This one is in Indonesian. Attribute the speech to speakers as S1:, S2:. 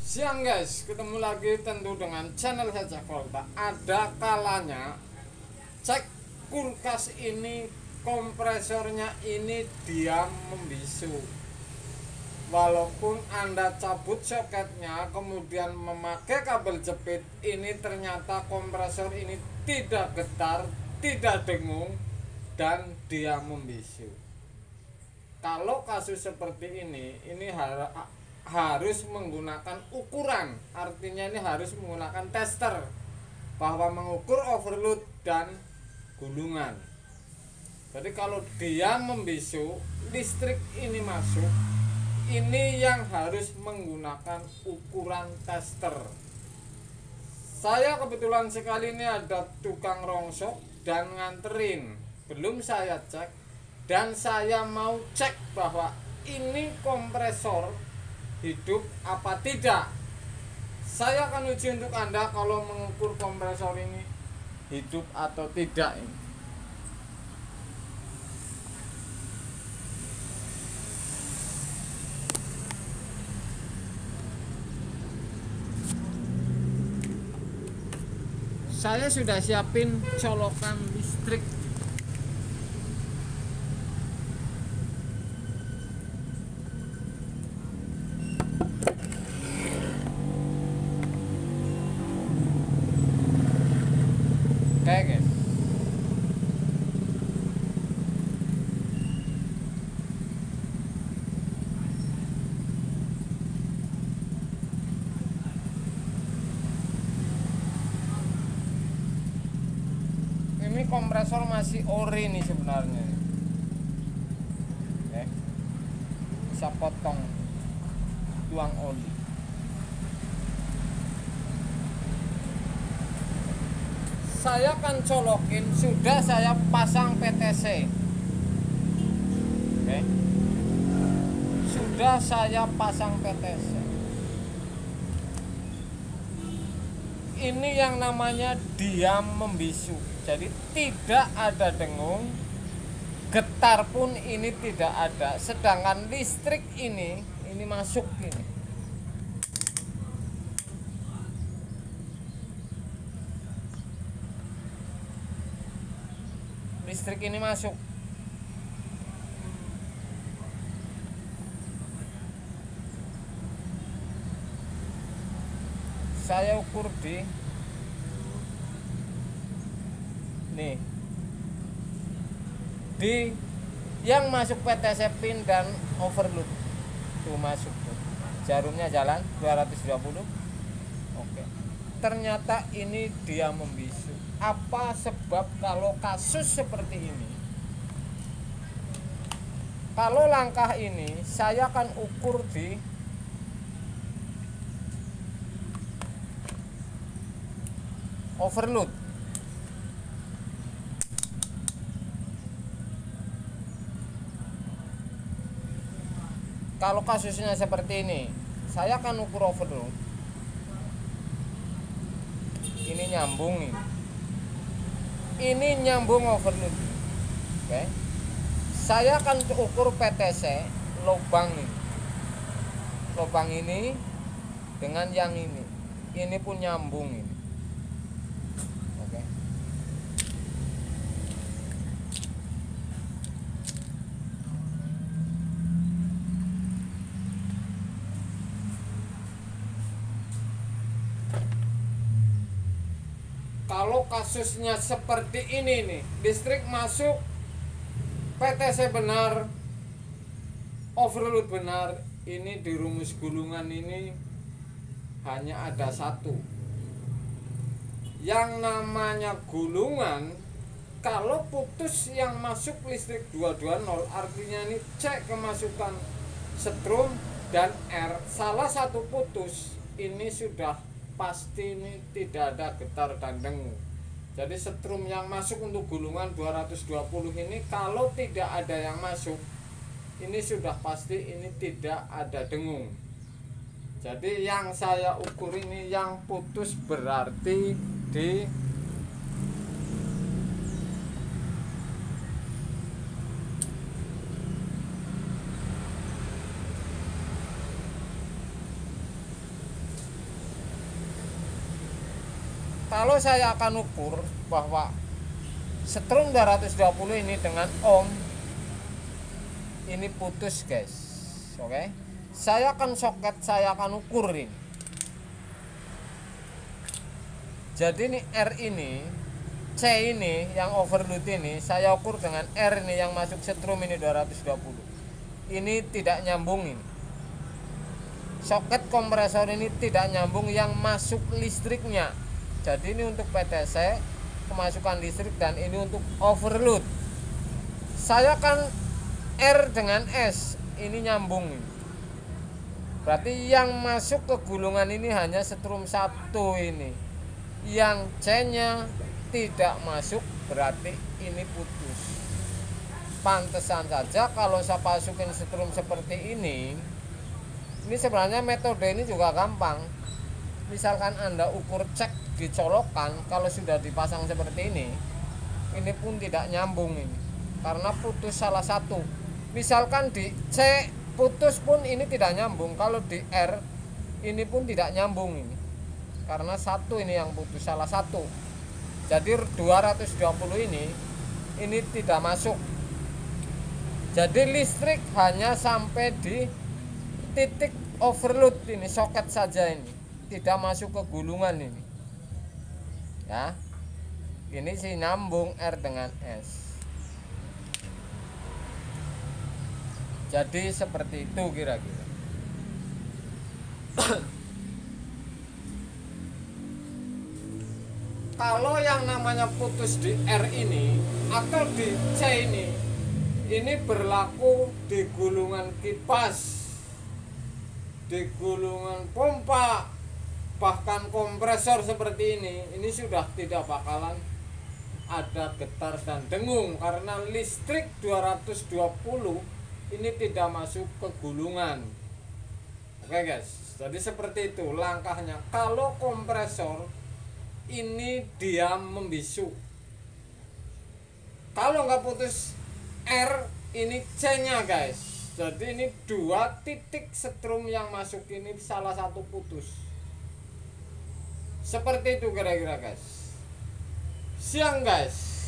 S1: Siang guys, ketemu lagi tentu dengan channel Cek Volta. Ada kalanya cek kulkas ini, kompresornya ini diam membisu. Walaupun Anda cabut soketnya kemudian memakai kabel jepit, ini ternyata kompresor ini tidak getar, tidak dengung, dan diam membisu. Kalau kasus seperti ini harus menggunakan ukuran, artinya ini harus menggunakan tester bahwa mengukur overload dan gulungan. Jadi kalau dia membisu, listrik ini masuk, ini yang harus menggunakan ukuran tester. Saya kebetulan sekali ini ada tukang rongsok dan nganterin, belum saya cek, dan saya mau cek bahwa ini kompresor hidup apa tidak. Saya akan uji untuk Anda kalau mengukur kompresor ini hidup atau tidak ini. Saya sudah siapin colokan listrik. Oke guys, ini kompresor masih ori nih sebenarnya. Oke, bisa potong tuang oli. Saya akan colokin, sudah saya pasang PTC. Oke, sudah saya pasang PTC. Ini yang namanya diam membisu, jadi tidak ada dengung, getar pun ini tidak ada. Sedangkan listrik ini masuk ini. Listrik ini masuk. Saya ukur di nih, di yang masuk PTC pin dan overload tuh masuk tuh. Jarumnya jalan 220. Oke. Ternyata ini dia membisu. Apa sebab kalau kasus seperti ini? Kalau langkah ini saya akan ukur di overload. Kalau kasusnya seperti ini, saya akan ukur overload. Ini nyambung ini. Ini nyambung overload. Oke. Saya akan ukur PTC lubang ini. Lubang ini dengan yang ini. Ini pun nyambung ini. Oke. Kalau kasusnya seperti ini nih, listrik masuk, PTC benar, overload benar, ini di rumus gulungan ini hanya ada satu. Yang namanya gulungan, kalau putus yang masuk listrik 220, artinya ini cek kemasukan setrum dan R, salah satu putus, ini sudah pasti ini tidak ada getar dan dengung. Jadi setrum yang masuk untuk gulungan 220 ini kalau tidak ada yang masuk, ini sudah pasti ini tidak ada dengung. Jadi yang saya ukur ini yang putus berarti di kalau saya akan ukur bahwa setrum 220 ini dengan ohm ini putus guys. Oke, saya akan soket, saya akan ukur ini. Jadi ini R ini, C ini yang overload ini saya ukur dengan R ini yang masuk setrum ini 220. Ini tidak nyambung ini. Soket kompresor ini tidak nyambung yang masuk listriknya. Jadi ini untuk PTC kemasukan listrik dan ini untuk overload. Saya akan R dengan S ini nyambung ini. Berarti yang masuk ke gulungan ini hanya setrum 1 ini. Yang C-nya tidak masuk, berarti ini putus. Pantesan saja kalau saya masukin setrum seperti ini sebenarnya metode ini juga gampang. Misalkan Anda ukur cek dicolokan, kalau sudah dipasang seperti ini pun tidak nyambung ini karena putus salah satu. Misalkan di C putus pun ini tidak nyambung, kalau di R ini pun tidak nyambung ini karena satu ini yang putus salah satu. Jadi 220 ini tidak masuk. Jadi listrik hanya sampai di titik overload ini, soket saja ini, tidak masuk ke gulungan ini. Ya. Ini sih nyambung R dengan S. Jadi seperti itu kira-kira. Kalau yang namanya putus di R ini atau di C ini berlaku di gulungan kipas, di gulungan pompa, bahkan kompresor seperti ini sudah tidak bakalan ada getar dan dengung karena listrik 220 ini tidak masuk ke gulungan. Oke guys, jadi seperti itu langkahnya. Kalau kompresor ini diam membisu, kalau nggak putus R ini C-nya guys. Jadi ini 2 titik setrum yang masuk ini salah satu putus. Seperti itu kira-kira guys. Siang guys.